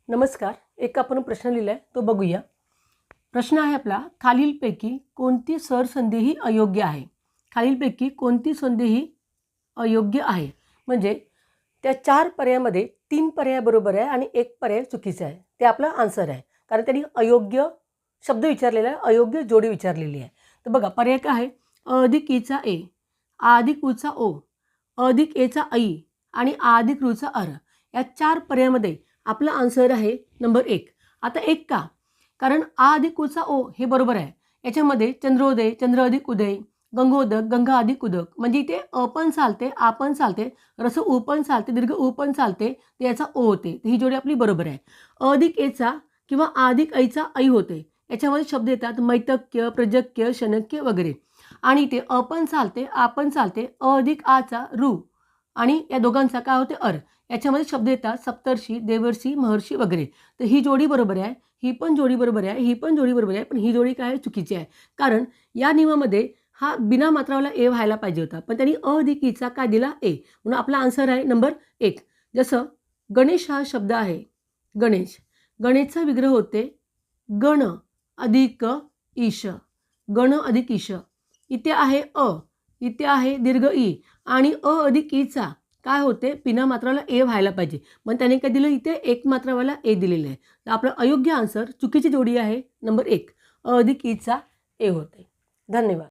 नमस्कार. एक आपण प्रश्न लिहिलाय तो बघूया. प्रश्न आहे आपला, खालीलपैकी कोणती सरसंधी ही अयोग्य आहे. खालीलपैकी कोणती संधी ही अयोग्य आहे म्हणजे त्या 4 पर्यायामध्ये 3 पर्याय बरोबर आहे आणि 1 पर्याय चुकीचा आहे. ते आपला आन्सर आहे. कारण त्यांनी अयोग्य शब्द विचारलेला आहे, अयोग्य जोडी विचारलेली आहे. तर बघा पर्याय काय आहे, अ अधिक ईचा ए, आ अधिक उचा ओ, अ अधिक एचा ऐ आणि आ अधिक रूचा अर. या 4 पर्यायामध्ये आपला आन्सर आहे नंबर 1. आता 1 का? कारण आ अधिक उचा ओ हे बरोबर आहे. याच्यामध्ये चंद्रोदय, चंद्र अधिक उदय, गंगोदक, गंगा अधिक उदक, म्हणजे इथे अ पण चालते, आ पण चालते, रस उ पण चालते, दीर्घ उ पण चालते, तर याचा ओ होते. तर ही जोडी आपली बरोबर आहे. अ अधिक एचा किंवा आ अधिक ऐचा ऐ होते. याच्यामध्ये शब्द येतात मैतक्य, प्रजक्य, शनक्य वगैरे. आणि इथे अ पण चालते, आ पण चालते, अ अधिक आचा रू आणि या दोघांचा काय होते अर. याच्यामध्ये शब्द येतात सप्तर्षी, देवर्षी, महर्षी वगैरे. तर ही जोडी बरोबर आहे, ही पण जोडी बरोबर आहे, ही पण जोडी बरोबर आहे, पण ही जोडी काय चुकीची आहे. कारण या नियमामध्ये हा बिना मात्रावाला ए व्हायला पाहिजे होता, पण त्यांनी अ अधिक ईचा काय दिला ए. म्हणून आपला आन्सर आहे नंबर 1. जसं गणेश हा शब्द आहे, गणेश. गणेशचा विग्रह होते गण अधिक ईश, गण अधिक ईश. इथे आहे अ, इथे आहे दीर्घ ई आणि अ अधिक ईचा काय होते बिना मात्राला ए व्हायला पाहिजे. मग त्याने काय दिलं इथे एक मात्रावाला ए दिलेलं आहे. तर आपलं अयोग्य आन्सर चुकीची जोडी आहे नंबर 1, अ अधिक ईचा ए होते. धन्यवाद.